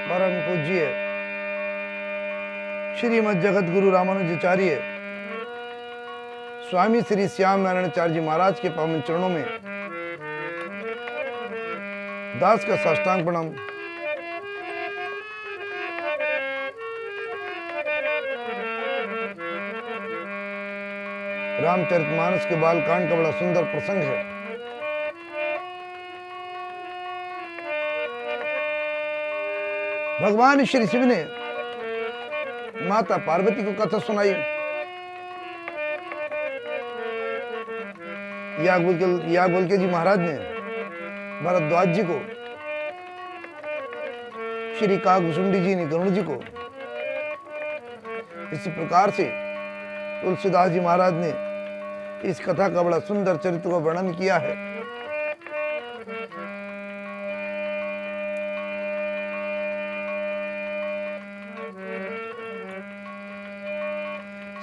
परम पूज्य श्रीमद जगत गुरु रामानुजाचार्य स्वामी श्री श्याम नारायणाचार्य जी महाराज के पावन चरणों में दास का साष्टांग प्रणाम। रामचरितमानस के बालकांड का बड़ा सुंदर प्रसंग है। भगवान श्री शिव ने माता पार्वती को कथा सुनाई। याज्ञवल्क्य जी महाराज ने भरद्वाज जी को, श्री काकभुसुंडी जी ने गरुड़ जी को, इसी प्रकार से तुलसीदास जी महाराज ने इस कथा का बड़ा सुंदर चरित्र का वर्णन किया है।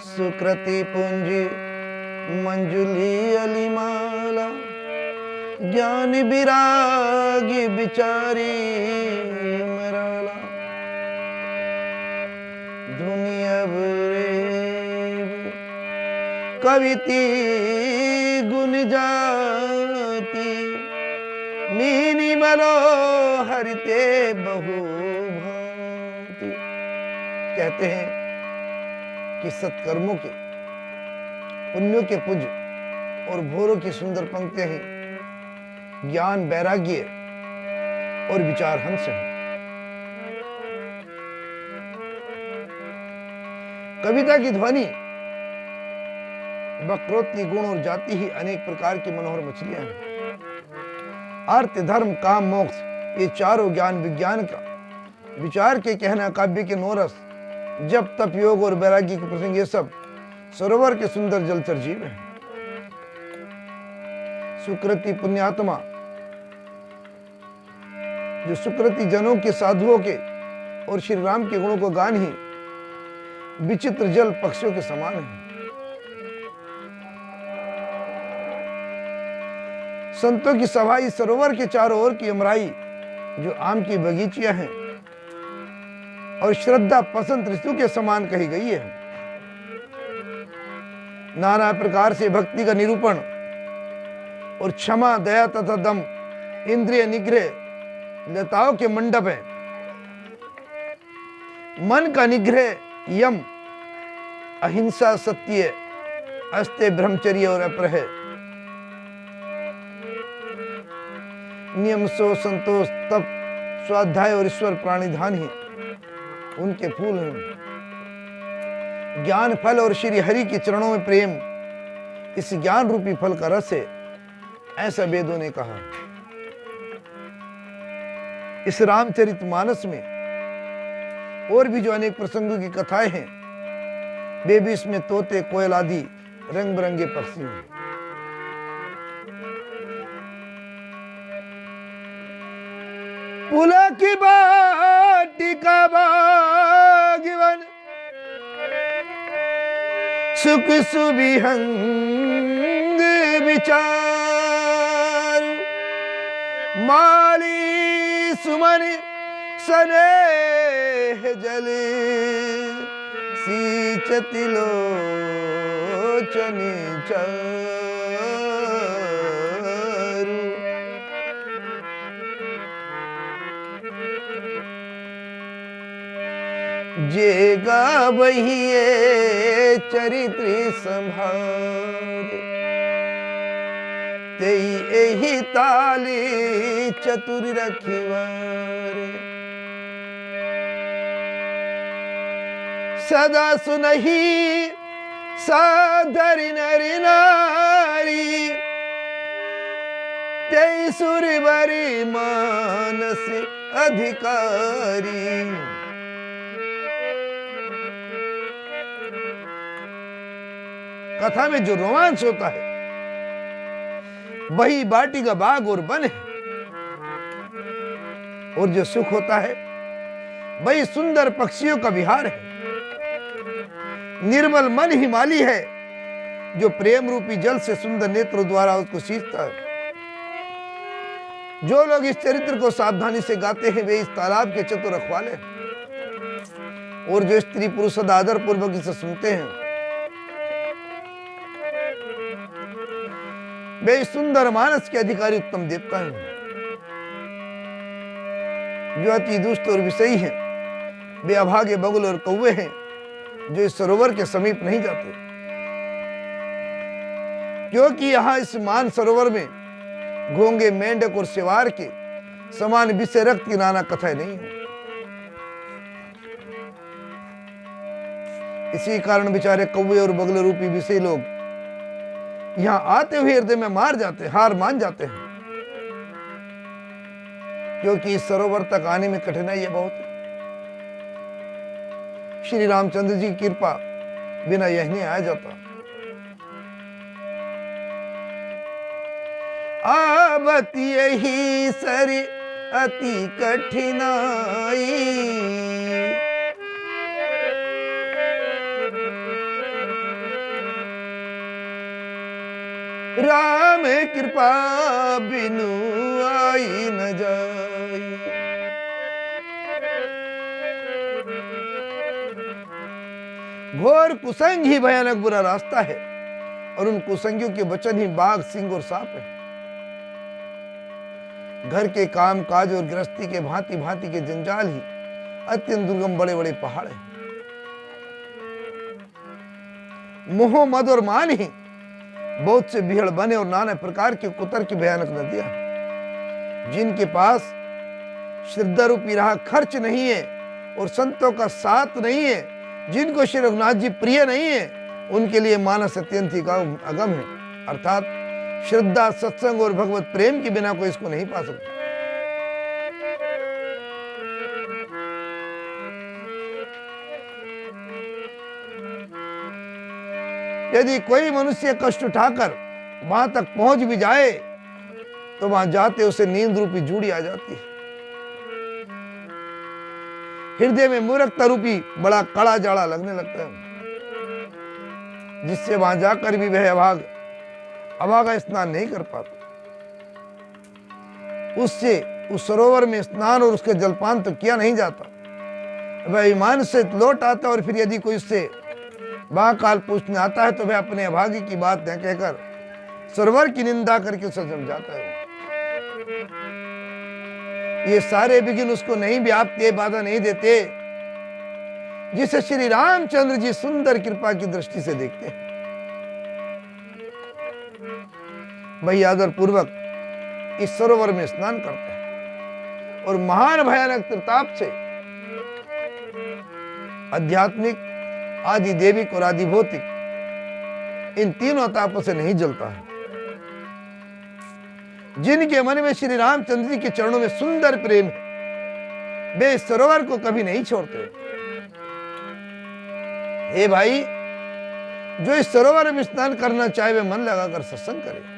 सुकृति पुंजी मंजुली अलिमाला, ज्ञान विरागी बिचारी मराला, दुनिया कविती गुण जाती, मीनी मलो हरिते बहु भांति। कहते हैं कि सत्कर्मों के, पुण्यों के पुंज और भोरों की सुंदर पंक्तियां हैं, ज्ञान वैराग्य और विचार हंस हैं। कविता की ध्वनि, वक्रोक्ति, गुण और जाति ही अनेक प्रकार की मनोहर मछलियां हैं। अर्थ, धर्म, काम, मोक्ष, ये चारों ज्ञान विज्ञान का विचार के कहना, काव्य के नोरस, जब तप, योग और वैराग्य के प्रसंग, ये सब सरोवर के सुंदर जलचर जीव हैं। सुकृति पुण्यात्मा, जो सुकृति जनों के, साधुओं के और श्री राम के गुणों को गान ही विचित्र जल पक्षियों के समान है। संतों की सभा इस सरोवर के चारों ओर की अमराई, जो आम की बगीचियां हैं और श्रद्धा पसंद ऋतु के समान कही गई है। नाना प्रकार से भक्ति का निरूपण और क्षमा, दया तथा दम, इंद्रिय निग्रह, लताओं के मंडप है। मन का निग्रह यम, अहिंसा, सत्य, अस्त्य, ब्रह्मचर्य और अपरह, नियम, सो, संतोष, तप, स्वाध्याय और ईश्वर प्राणिधान ही उनके फूल हैं। ज्ञान फल और श्री हरि के चरणों में प्रेम, इस ज्ञान रूपी फल का रस है, ऐसा वेदों ने कहा। इस रामचरितमानस में और भी जो अनेक प्रसंगों की कथाएं हैं, वे भी इसमें तोते, कोयल आदि रंग बिरंगे पक्षी हैं। पुला की बाटिका बागवन, सुख सुविहंग विचार, माली सुमन स्नेह जल, सींचति लोचन चारु। जे गावहिए चरित्र संभारे, तेई एहि ताली चतुर रखिवारे। सदा सुनहि साधरि नरि नारी, तेई सुरवरी मानस अधिकारी। कथा में जो रोमांच होता है वही बाटी का बाग और वन है, और जो सुख होता है वही सुंदर पक्षियों का विहार है। निर्मल मन हिमालय है, जो प्रेम रूपी जल से सुंदर नेत्रों द्वारा उसको सींचता है। जो लोग इस चरित्र को सावधानी से गाते हैं वे इस तालाब के चतुर रखवाले, और जो स्त्री पुरुष सदा आदर पूर्वक इसे सुनते हैं वे सुंदर मानस के अधिकारी उत्तम देवता हैं। जो अति दुष्ट और विषयी हैं वे अभागे बगुल और कौवे हैं जो इस सरोवर के समीप नहीं जाते, क्योंकि यहां इस मान सरोवर में घोंगे, मेंढक और सिवार के समान विषय रक्त की नाना कथाएं नहीं है। इसी कारण बेचारे कौवे और बगले रूपी विषय लोग यहां आते हुए हृदय में हार मान जाते हैं, क्योंकि इस सरोवर तक आने में कठिनाई बहुत है। श्री रामचंद्र जी की कृपा बिना यह नहीं आया जाता। आवत यही सरी अति कठिनाई, राम कृपा बिनु आई न जाई। घोर कुसंग ही भयानक बुरा रास्ता है, और उन कुसंगियों के वचन ही बाघ, सिंह और सांप है। घर के काम काज और गृहस्थी के भांति भांति के जंजाल ही अत्यंत दुर्गम बड़े बड़े पहाड़ हैं। मोह, मद और मान ही बहुत से बिहड़ बने और नाना प्रकार के कुतर की भयानक नदियां, जिनके पास श्रद्धा रूपी राह खर्च नहीं है और संतों का साथ नहीं है, जिनको श्री रघुनाथ जी प्रिय नहीं है, उनके लिए मानस अत्यंत ही अगम है। अर्थात श्रद्धा, सत्संग और भगवत प्रेम के बिना कोई इसको नहीं पा सकता। यदि कोई मनुष्य कष्ट उठाकर वहां तक पहुंच भी जाए तो वहां जाते उसे नींद रूपी जूड़ी आ जाती है। हृदय में मूर्खता रूपी बड़ा कड़ा जाड़ा लगने लगता है, जिससे वहां जाकर भी वह अभागा स्नान नहीं कर पाता। उससे उस सरोवर में स्नान और उसके जलपान तो किया नहीं जाता। वह ईमान से लौट आता, और फिर यदि कोई उससे काल पूछने आता है तो वह अपने अभागी की बात न कहकर सरोवर की निंदा करके उसे समझाता है। ये सारे विघ्न उसको नहीं व्याप्ते, बाधा नहीं देते, जिसे श्री रामचंद्र जी सुंदर कृपा की दृष्टि से देखते हैं। वही आदर पूर्वक इस सरोवर में स्नान करते हैं और महान भयानक त्रिताप से आध्यात्मिक, आदि देविक और आदि भौतिक इन तीनों तापों से नहीं जलता है। जिनके मन में श्री रामचंद्र जी के चरणों में सुंदर प्रेम है, वे इस सरोवर को कभी नहीं छोड़ते। हे भाई, जो इस सरोवर में स्नान करना चाहे वे मन लगाकर सत्संग करे।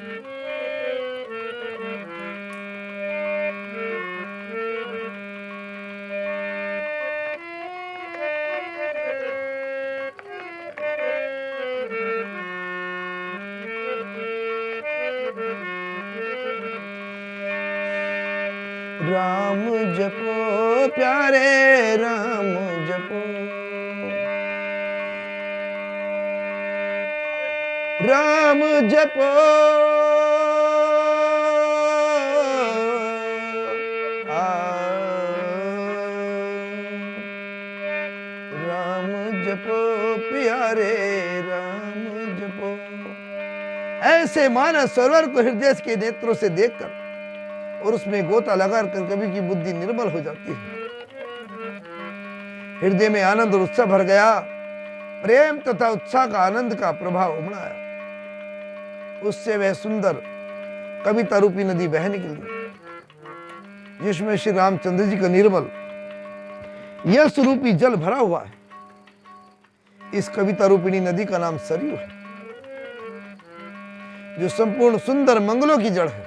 राम जपो प्यारे राम जपो, राम जपो राम जपो प्यारे राम जपो। ऐसे मानस सरोवर को हृदय के नेत्रों से देखकर और उसमें गोता लगाकर कवि की बुद्धि निर्मल हो जाती है। हृदय में आनंद और उत्साह भर गया। प्रेम तथा उत्साह का आनंद का प्रभाव उमड़ा आया। उससे वह सुंदर कविता रूपी नदी बह निकली, जिसमें श्री रामचंद्र जी का निर्मल यश रूपी जल भरा हुआ है। इस कविता रूपिणी नदी का नाम सरयू है, जो संपूर्ण सुंदर मंगलों की जड़ है।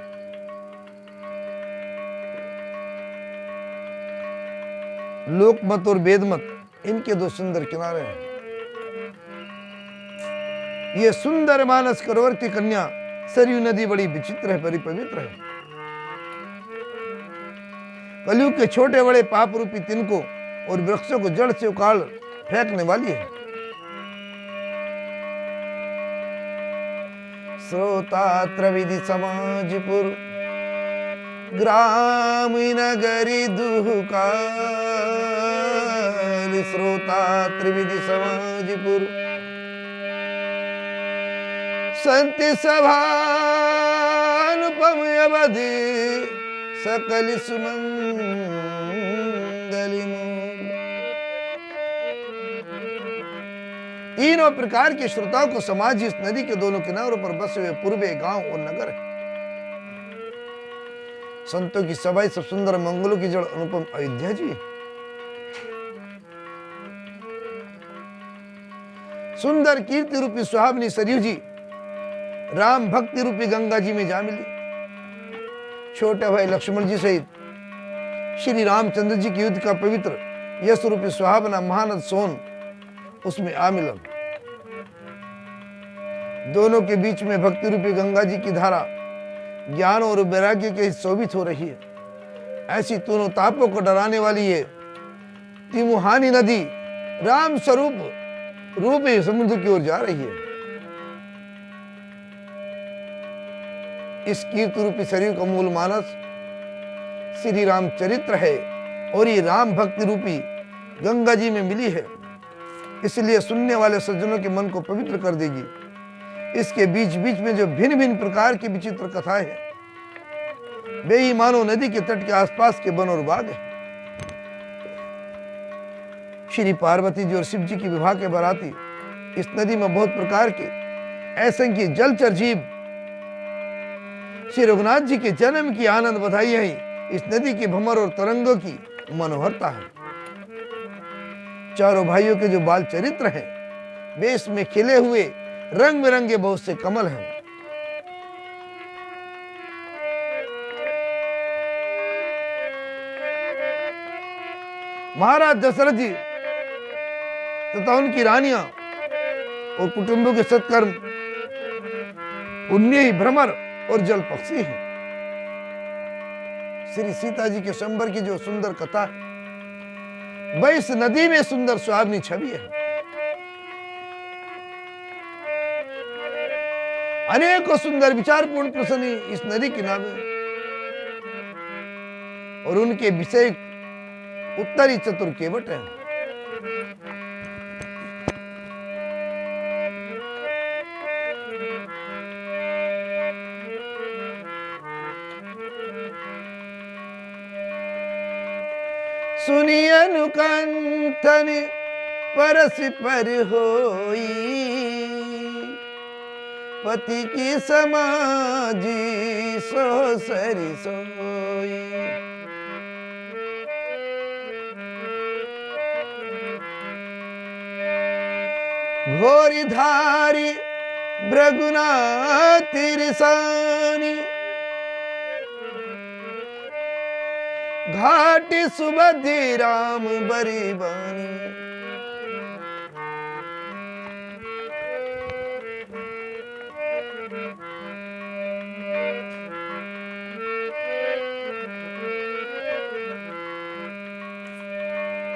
लोकमत और वेदमत इनके दो सुंदर किनारे हैं। ये सुंदर मानस सरोवर की कन्या सरयू नदी बड़ी विचित्र है, बड़ी पवित्र है। कलयुग के छोटे बड़े पाप रूपी तिनको और वृक्षों को जड़ से उखाड़ फेंकने वाली है। श्रोता त्रिविधि समाजपुर ग्राम नगरी दुहुकाल। श्रोता त्रिविधि समाजपुर संति सभानुपम अवधि सकल सुमंगली मूल। तीनों प्रकार के श्रोताओं को समाज इस नदी के दोनों किनारों पर बसे हुए पूर्वे गांव और नगर है। संतों की सभाएं सब सुंदर मंगलों की जड़ अनुपम अयोध्या जी। सुंदर कीर्ति रूपी सुहावनी सरयू जी राम भक्ति रूपी गंगा जी में जा मिली। छोटे भाई लक्ष्मण जी सहित श्री रामचंद्र जी के युद्ध का पवित्र यश रूपी सुहावना महानद सोन उसमें आ मिला। दोनों के बीच में भक्ति रूपी गंगा जी की धारा ज्ञान और वैराग्य के शोभित हो रही है। ऐसी दोनों तापों को डराने वाली है तिमुहानी नदी राम स्वरूप रूपी समुद्र की ओर जा रही है। इस कीर्ति रूपी शरीर का मूल मानस श्री राम चरित्र है और ये राम भक्ति रूपी गंगा जी में मिली है, इसलिए सुनने वाले सज्जनों के मन को पवित्र कर देगी। इसके बीच बीच में जो भिन्न भिन्न प्रकार की विचित्र कथाएं हैं वे ही मानो नदी के तट के आसपास के वन और बाग है। श्री पार्वती जी और शिव जी की विवाह के बराती इस नदी में बहुत प्रकार के असंख्य जलचर जीव श्री रघुनाथ जी के जन्म की आनंद बधाई है। इस नदी के भंवर और तरंगों की मनोहरता है। चारों भाइयों के जो बाल चरित्र हैं वे इसमें खिले हुए रंग बिरंगे बहुत से कमल हैं। महाराज दशरथ जी तथा उनकी रानियां और कुटुंबों के सत्कर्म उनमें ही भ्रमर और जल पक्षी हैं। श्री सीता जी के स्वयंवर की जो सुंदर कथा है वह इस नदी में सुंदर सुहावनी छवि है। अनेकों सुंदर विचारपूर्ण प्रसंग इस नदी के नामे और उनके विषय उत्तरी चतुर केवट है। सुनी अनुकंठन परस पर होई पति की समाजी सो सरी सोई। घोरी धारी भृगुनाथ तिरसानी घाट सुबधि राम बरी बानी।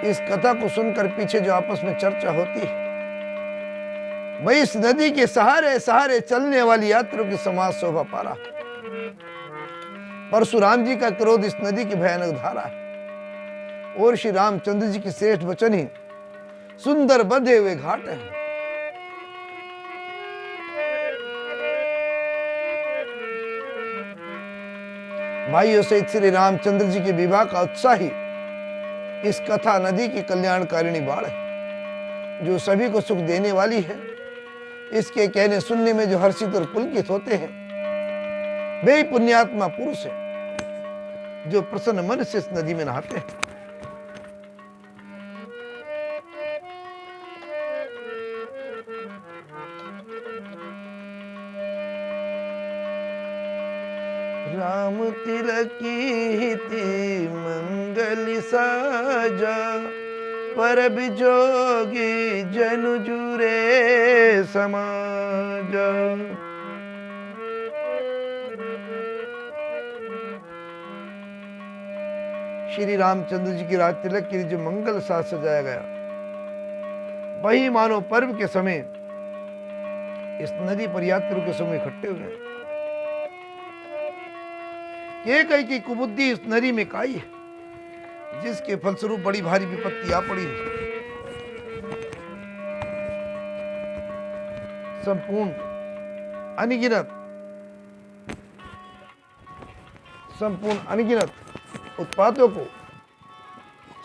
इस कथा को सुनकर पीछे जो आपस में चर्चा होती है वही इस नदी के सहारे सहारे चलने वाली यात्रियों की समाज शोभा पा रहा। परशुराम जी का क्रोध इस नदी की भयानक धारा है और श्री रामचंद्र जी की श्रेष्ठ वचन ही सुंदर बंधे हुए घाट है। भाइयों सहित श्री रामचंद्र जी के विवाह का उत्साह ही इस कथा नदी की कल्याणकारिणी बाढ़ है जो सभी को सुख देने वाली है। इसके कहने सुनने में जो हर्षित और पुलकित होते हैं वे ही पुण्यात्मा पुरुष है जो प्रसन्न मन से इस नदी में नहाते हैं। राम तिलकी मंगल साजा पर जोगी जनु जुरे समाज। श्री रामचंद्र जी की राज तिलक के लिए जो मंगल साथ सजाया गया, वही मानो पर्व के समय इस नदी पर यात्रियों के समय इकट्ठे हुए हैं। कई की कुबुद्धि इस नदी में काई है, जिसके फलस्वरूप बड़ी भारी विपत्ति आ पड़ी है। संपूर्ण अनगिनत उत्पातों को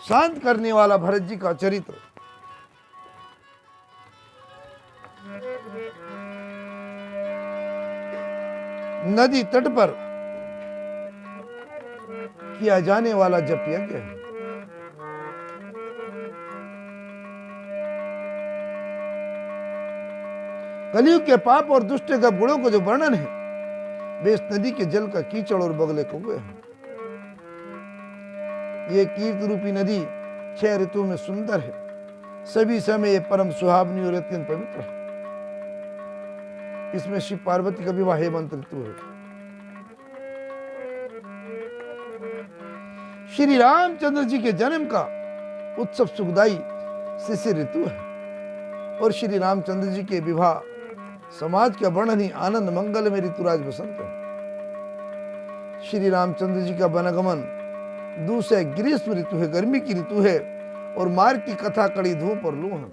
शांत करने वाला भरत जी का चरित्र नदी तट पर किया जाने वाला जप यज्ञ है। कलयुग के पाप और दुष्ट का गुणों का जो वर्णन है, वे इस नदी के जल का कीचड़ और बगले कौवे हैं। ये कीर्ति रूपी नदी 6 ऋतुओं में सुंदर है, सभी समय ये परम सुहावनी और अत्यंत पवित्र है। इसमें शिव पार्वती का विवाह हेमंत ऋतु है। श्री रामचंद्र जी के जन्म का उत्सव सुखदाई शिशिर ऋतु है और श्री रामचंद्र जी के विवाह समाज का वर्णन ही आनंद मंगल में ऋतुराज बसंत है। श्री रामचंद्र जी का वनगमन दूसरे ग्रीष्म ऋतु है, गर्मी की ऋतु है और मार्ग की कथा कड़ी धूप और लू है।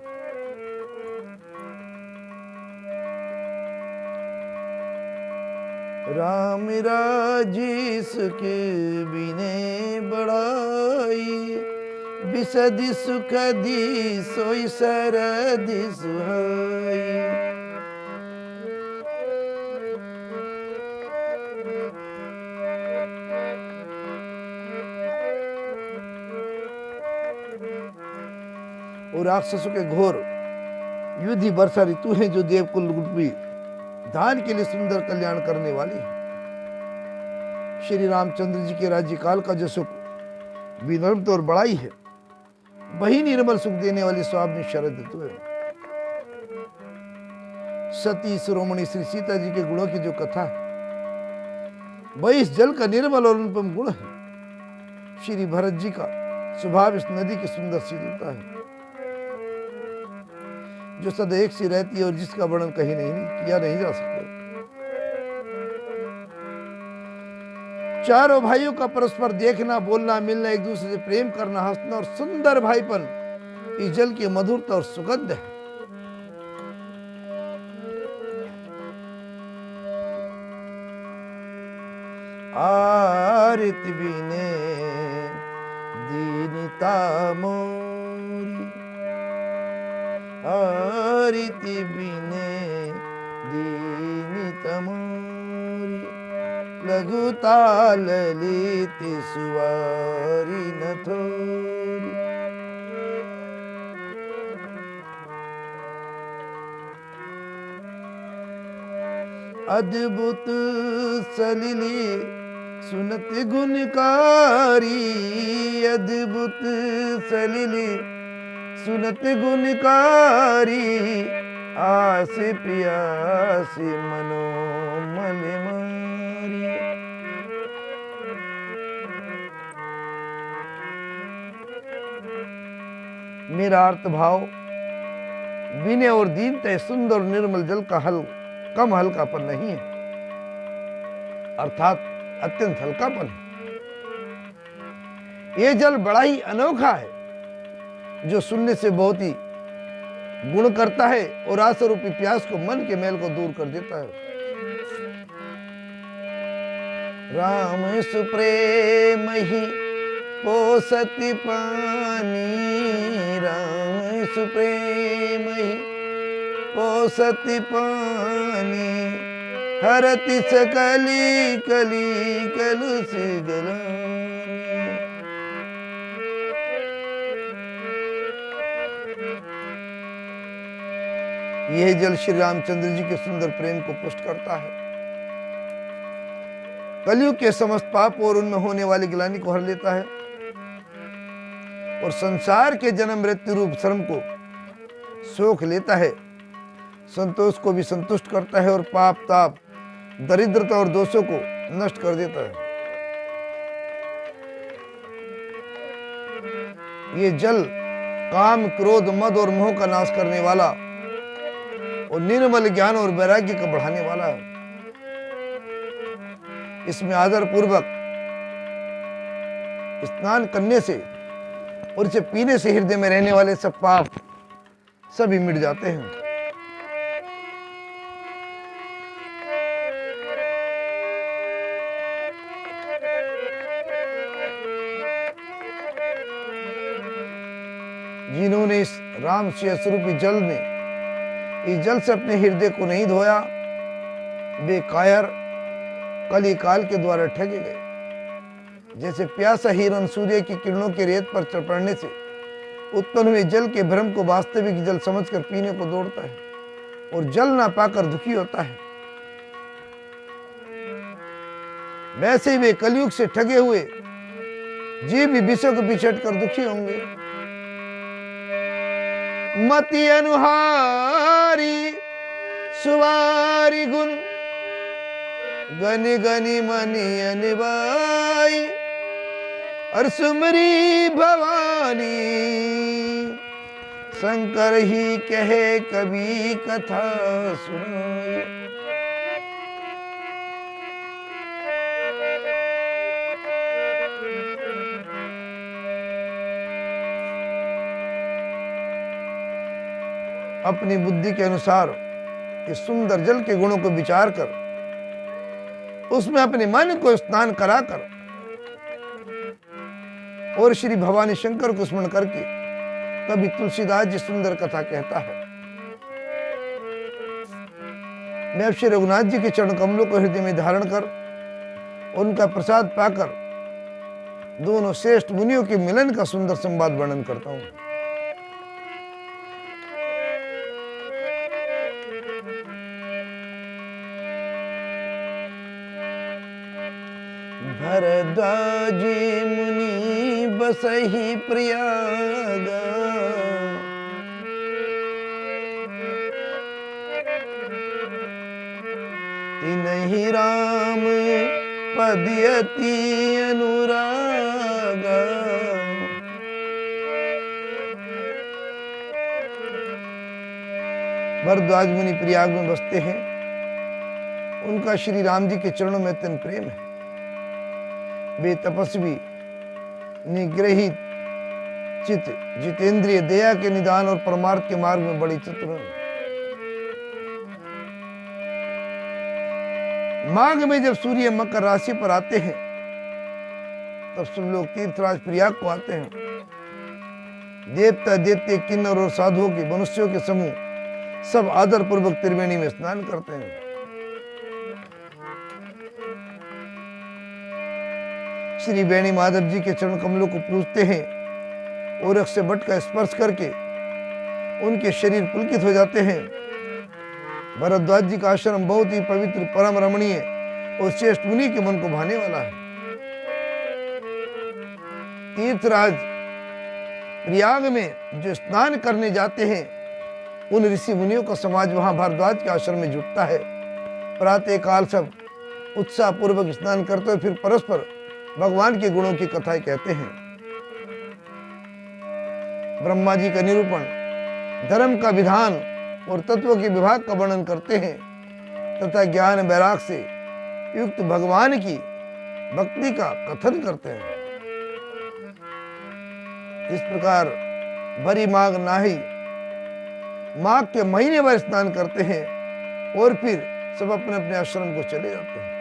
राम राजिस के बिने बड़ाई, बिसदि सुखदि सोई सरदि सुहाई। और राक्षसों के घोर युद्धि वर्षा ऋतु है, जो देवकुल रूपी धान के लिए सुंदर कल्याण करने वाली है। श्री रामचंद्र जी के राज्यकाल का जो सुख विनम्रता और बड़ाई है, वही निर्मल सुख देने वाली स्वामी शरद ऋतु है। सती शिरोमणि श्री सीता जी के गुणों की जो कथा है, वही इस जल का निर्मल और अनुपम गुण है। श्री भरत जी का स्वभाव इस नदी की सुंदर शीतलता है, जो सदा एक सी रहती है और जिसका वर्णन कहीं नहीं किया नहीं जा सकता। चारों भाइयों का परस्पर देखना, बोलना, मिलना, एक दूसरे से प्रेम करना, हंसना और सुंदर भाईपन इस जल की मधुरता और सुगंध है। आरती बिने दीनता मोरी, आरती बिने दीनता मोरी, लघु ताल लेती सुवारी न थोरी। अद्भुत सलिली सुनत गुणकारी, अद्भुत सलिली सुनत गुणकारी, आस प्यासी मनोमल मारी। मेरा अर्थ भाव विनय और दीनता सुंदर निर्मल जल का कम हल्कापन नहीं है, अर्थात अत्यंत हल्कापन है। यह जल बड़ा ही अनोखा है, जो सुनने से बहुत ही गुण करता है और आशा रूपी प्यास को, मन के मैल को दूर कर देता है। राम सुप्रेम ही पोसति पानी, राम सुप्रेम ही पोसति पानी, हरति सकली कली कलुष गलानी। यह जल श्री रामचंद्र जी के सुंदर प्रेम को पुष्ट करता है, कलयुग के समस्त पाप और उनमें होने वाली ग्लानि को हर लेता है और संसार के जन्म मृत्यु रूप श्रम को सोख लेता है, संतोष को भी संतुष्ट करता है और पाप ताप दरिद्रता और दोषों को नष्ट कर देता है। ये जल काम, क्रोध, मद और मोह का नाश करने वाला और निर्मल ज्ञान और वैराग्य को बढ़ाने वाला है। इसमें आदर पूर्वक स्नान करने से और इसे पीने से हृदय में रहने वाले सब पाप सभी मिट जाते हैं। जिन्होंने इस राम स्वरूपी जल ने इस जल से अपने हृदय को नहीं धोया, वे कायर कली काल के द्वारा ठगे गए। जैसे प्यासा हिरण सूर्य की किरणों के रेत पर चढ़ पड़ने से उत्पन्न हुए जल के भ्रम को वास्तविक जल समझकर पीने को दौड़ता है और जल ना पाकर दुखी होता है, वैसे ही वे कलयुग से ठगे हुए जीव भी विषय को बिछड़ कर दुखी होंगे। मति अनुहारी सुवारी गुण गनि गनि मनि अनिवाई और सुमरी भवानी शंकर ही कहे कभी कथा सुनाई। अपनी बुद्धि के अनुसार इस सुंदर जल के गुणों को विचार कर उसमें अपने मन को स्नान कराकर और श्री भवानी शंकर को स्मरण करके तभी तुलसीदास जी सुंदर कथा कहता है। मैं अब श्री रघुनाथ जी के चरण कमलों को हृदय में धारण कर उनका प्रसाद पाकर दोनों श्रेष्ठ मुनियों के मिलन का सुंदर संवाद वर्णन करता हूं। भरद्वाजी मुनि बसहि प्रयाग तिनहि राम पदयति अनुराग। भरद्वाज मुनि प्रयाग में बसते हैं, उनका श्री राम जी के चरणों में अत्यंत प्रेम है। वे तपस्वी, निग्रहित चित, जितेंद्रिय, दया के निदान और परमार्थ के मार्ग में बड़ी चतुर हैं। माघ में जब सूर्य मकर राशि पर आते हैं तब सब लोग तीर्थराज प्रयाग को आते हैं। देवता, दैत्य, किन्नर और साधुओं के, मनुष्यों के समूह सब आदर पूर्वक त्रिवेणी में स्नान करते हैं। श्री वेणी माधव जी के चरण कमलों को पूजते हैं और अक्ष से बट का स्पर्श करके उनके शरीर पुलकित हो जाते हैं। भरद्वाज जी का आश्रम बहुत ही पवित्र, परम रमणीय और श्रेष्ठ मुनि के मन को भाने वाला है। तीर्थराज प्रयाग में जो स्नान करने जाते हैं उन ऋषि मुनियों का समाज वहां भारद्वाज के आश्रम में जुटता है। प्रातः काल सब उत्साह पूर्वक स्नान करते हुए फिर परस्पर भगवान के गुणों की कथाएं कहते हैं। ब्रह्मा जी का निरूपण, धर्म का विधान और तत्वों के विभाग का वर्णन करते हैं तथा ज्ञान वैराग से युक्त भगवान की भक्ति का कथन करते हैं। इस प्रकार भरी माघ नाही माघ के महीने भर स्नान करते हैं और फिर सब अपने अपने आश्रम को चले जाते हैं।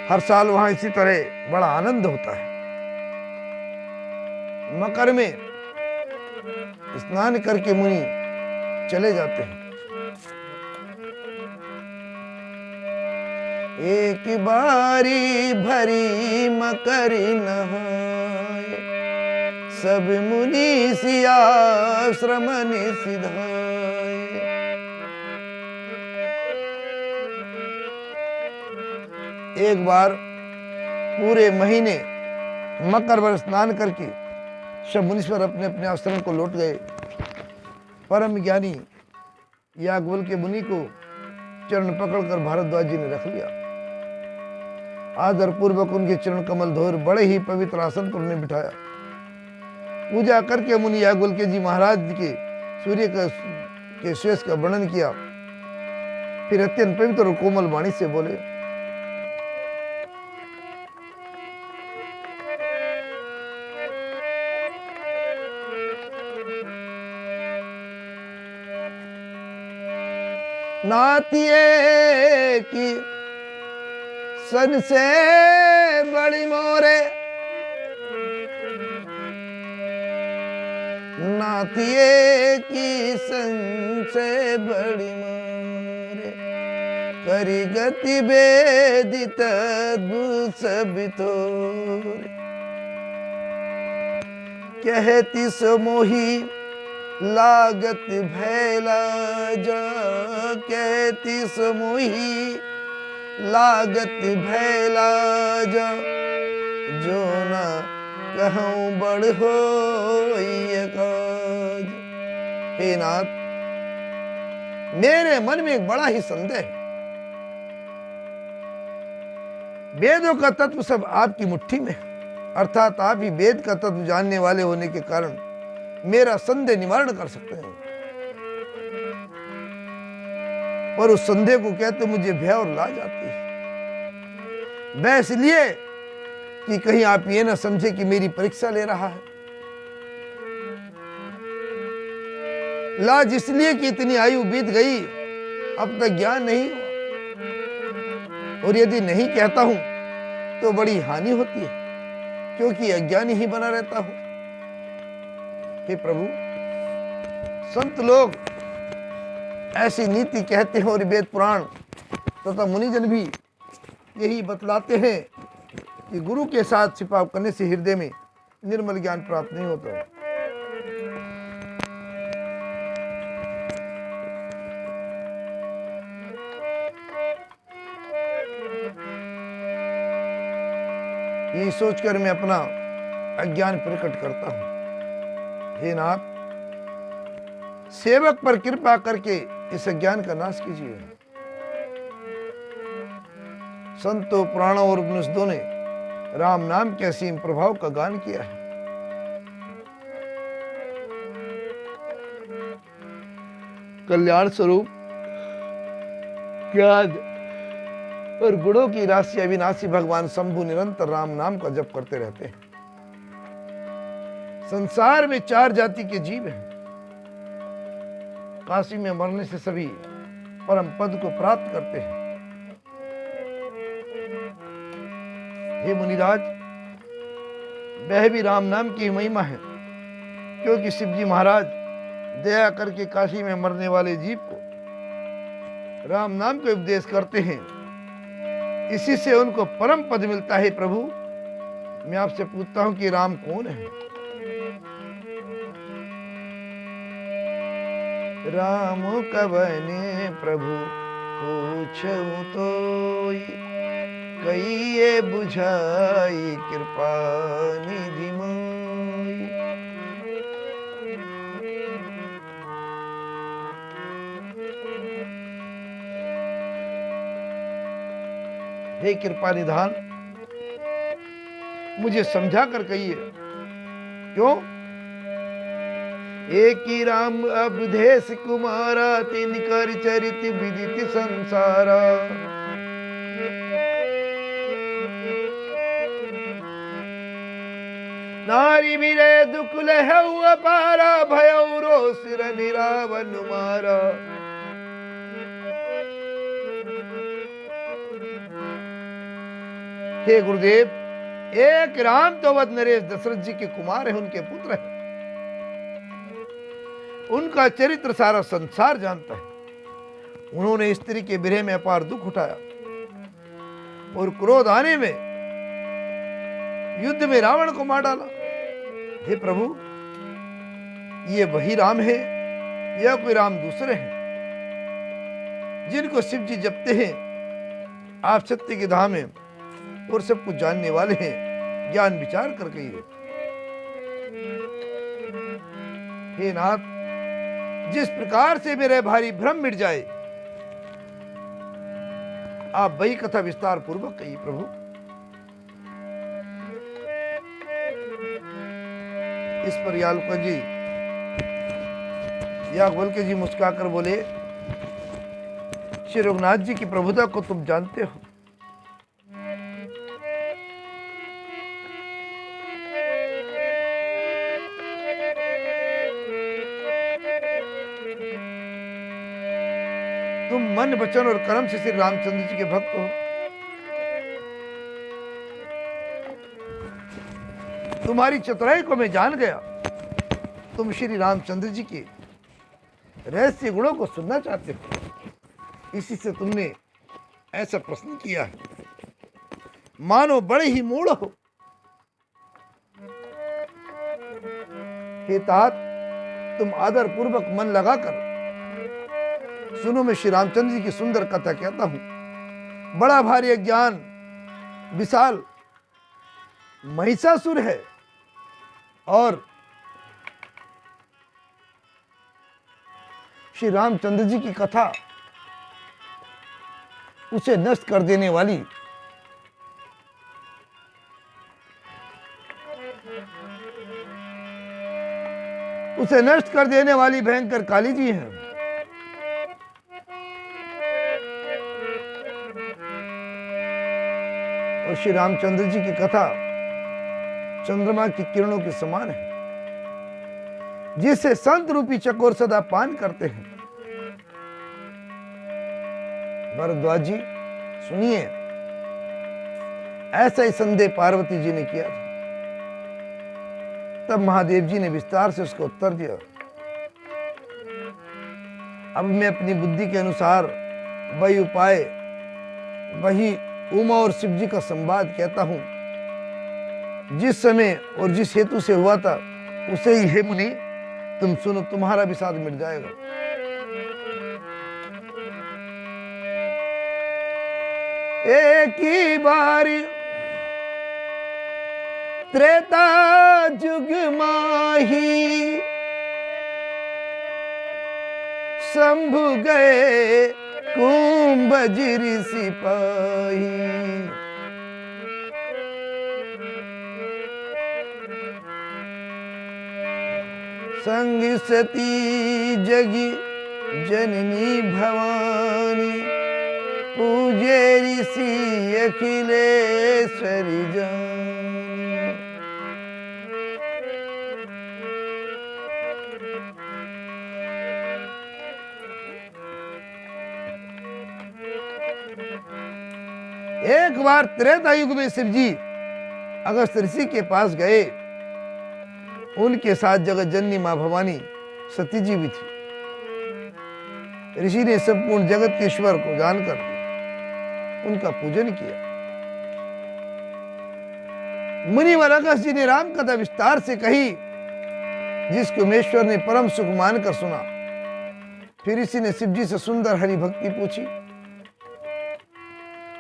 हर साल वहां इसी तरह बड़ा आनंद होता है। मकर में स्नान करके मुनि चले जाते हैं। एक बारी भरी मकर नहाए सब मुनि सिया आश्रम सिधाए। एक बार पूरे महीने मकर भर स्नान करके सब मुनीश्वर अपने अपने आश्रम को लौट गए। परम ज्ञानी याज्ञवल्क्य के मुनि को चरण पकड़कर भारद्वाज जी ने रख लिया। आदर पूर्वक उनके चरण कमल धोर बड़े ही पवित्र आसन पर उन्हें बिठाया। पूजा करके मुनि याज्ञवल्क्य जी महाराज के सूर्य के शेष का वर्णन किया। फिर अत्यंत पवित्र और कोमल वाणी से बोले, नातिए की सन से बड़ी मोरे, नातिए की सन से बड़ी मोरे, करी गति वेदित सब तोरे, कहती समोही लागत भैला जा, कहती समोही लागत भैला जा, जो न कहूँ बड़ हो काज। हे नाथ, मेरे मन में एक बड़ा ही संदेह है। वेदों का तत्व सब आपकी मुट्ठी में, अर्थात आप ही वेद का तत्व जानने वाले होने के कारण मेरा संदेह निवारण कर सकते हैं, पर उस संदेह को कहते मुझे भय और लाज आती है। भय इसलिए कि कहीं आप ये ना समझे कि मेरी परीक्षा ले रहा है, लाज इसलिए कि इतनी आयु बीत गई, अब तक ज्ञान नहीं हुआ, और यदि नहीं कहता हूं तो बड़ी हानि होती है, क्योंकि अज्ञानी ही बना रहता हूं। हे प्रभु, संत लोग ऐसी नीति कहते हैं और वेद पुराण तथा मुनिजन भी यही बतलाते हैं कि गुरु के साथ छिपाव करने से हृदय में निर्मल ज्ञान प्राप्त नहीं होता। यही सोचकर मैं अपना अज्ञान प्रकट करता हूं। हे नाथ, सेवक पर कृपा करके इस अज्ञान का नाश कीजिए। संतों, पुराणों और उपनिषदों ने राम नाम के असीम प्रभाव का गान किया है। कल्याण स्वरूप ज्ञान और गुणों की राशि अविनाशी भगवान शंभु निरंतर राम नाम का जप करते रहते हैं। संसार में 4 जाति के जीव हैं। काशी में मरने से सभी परम पद को प्राप्त करते हैं। हे मुनिराज, वह भी राम नाम की महिमा है, क्योंकि शिव जी महाराज दया करके काशी में मरने वाले जीव को राम नाम का उपदेश करते हैं। इसी से उनको परम पद मिलता है। प्रभु, मैं आपसे पूछता हूं कि राम कौन है? राम कवने प्रभु पूछूं तोई, कहिए बुझाई कृपा निधि मोई। हे कृपा निधान, मुझे समझा कर कहिए, क्यों? एक ही राम अवधेश कुमारा, तिन कर चरित विदित संसारा। नारी मिले दुख लहु अपारा, भयउ रो सिर निरावन मारा। हे गुरुदेव, एक राम तो वध नरेश दशरथ जी के कुमार है, उनके पुत्र है। उनका चरित्र सारा संसार जानता है। उन्होंने स्त्री के विरह में अपार दुख उठाया और क्रोध आने में युद्ध में रावण को मार डाला। हे प्रभु, ये वही राम है या कोई राम दूसरे हैं? जिनको शिव जी जपते हैं। आप सत्य के धाम हैं और सब कुछ जानने वाले हैं, ज्ञान विचार कर कहिए। हे नाथ, जिस प्रकार से मेरे भारी भ्रम मिट जाए, आप वही कथा विस्तार पूर्वक कही प्रभु। इस पर यालका जी याज्ञवल्क्य जी मुस्कुराकर बोले, श्री रघुनाथ जी की प्रभुता को तुम जानते हो। तुम मन वचन और कर्म से श्री रामचंद्र जी के भक्त हो। तुम्हारी चतुराई को मैं जान गया। तुम श्री रामचंद्र जी के रहस्य गुणों को सुनना चाहते हो, इसी से तुमने ऐसा प्रश्न किया है। मानो बड़े ही मूढ़ हो। हे तात, तुम आदर पूर्वक मन लगाकर सुनो। मैं श्री रामचंद्र जी की सुंदर कथा कहता हूं। बड़ा भारी अज्ञान विशाल महिषासुर है और श्री रामचंद्र जी की कथा उसे नष्ट कर देने वाली भयंकर काली जी हैं। और श्री रामचंद्र जी की कथा चंद्रमा की किरणों के समान है, जिससे संत रूपी चकोर सदा पान करते हैं। भरद्वाज जी सुनिए, ऐसा ही संदेह पार्वती जी ने किया था। तब महादेव जी ने विस्तार से उसको उत्तर दिया। अब मैं अपनी बुद्धि के अनुसार वही उपाय, वही उमा और शिव जी का संवाद कहता हूं, जिस समय और जिस हेतु से हुआ था उसे ही। हे मुनि, तुम सुनो, तुम्हारा विषाद मिट जाएगा। एक ही बारी त्रेता जुग माही, शंभु गए कुंभजिर सिपाही। संग सती जगी जननी भवानी, पूजे ऋषि अखिलेश्वरी जानी। एक बार त्रेता युग में शिव जी अगस्त ऋषि के पास गए। उनके साथ जगत जननी मां भवानी सती जी भी थी। ऋषि ने संपूर्ण जगत के ईश्वर को जानकर उनका पूजन किया। मुनिवर अगस्त जी ने राम कथा विस्तार से कही, जिसको मेश्वर ने परम सुख मानकर सुना। फिर ऋषि ने शिव जी से सुंदर हरि भक्ति पूछी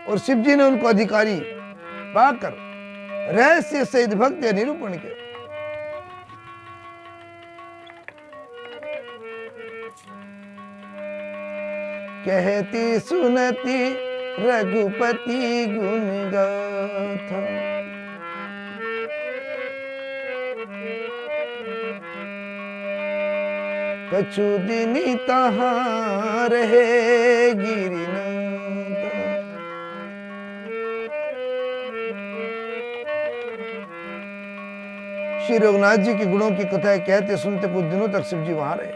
और शिव जी ने उनको अधिकारी पाकर रहस्य सहित भक्ति निरूपण किया। कहती सुनती रघुपति गुण गाथा, कछु दिन तहां रहे गिरिनाथ। श्री रघुनाथ जी के गुणों की कथाएं कहते सुनते कुछ दिनों तक शिव जी वहां रहे।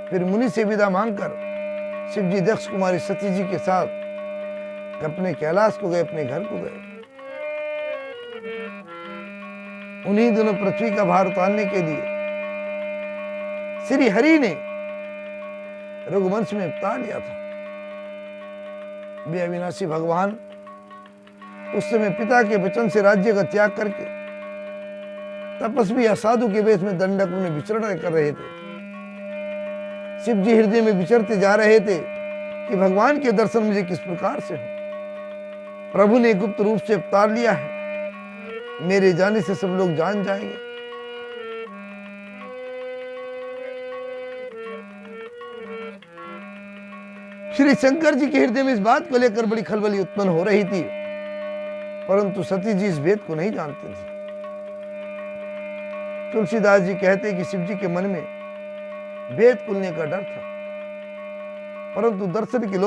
फिर मुनि से विदा मांगकर शिव जी दक्ष कुमारी सती जी के साथ अपने कैलाश को गए, अपने घर को गए। उन्हीं दिनों पृथ्वी का भार उतारने के लिए श्री हरि ने रघुवंश में अवतार लिया था। वे अविनाशी भगवान उस समय पिता के वचन से राज्य का त्याग करके तपस्वी या साधु के वेश में दंडक में विचरण कर रहे थे। शिव जी हृदय में विचरते जा रहे थे कि भगवान के दर्शन मुझे किस प्रकार से हो। प्रभु ने गुप्त रूप से अवतार लिया है, मेरे जाने से सब लोग जान जाएंगे। श्री शंकर जी के हृदय में इस बात को लेकर बड़ी खलबली उत्पन्न हो रही थी, परंतु सती जी इस वेद को नहीं जानते थे। तुलसीदास जी कहते हैं कि शिव जी के मन में वेद खुलने का डर था, परंतु दर्शन के लोभ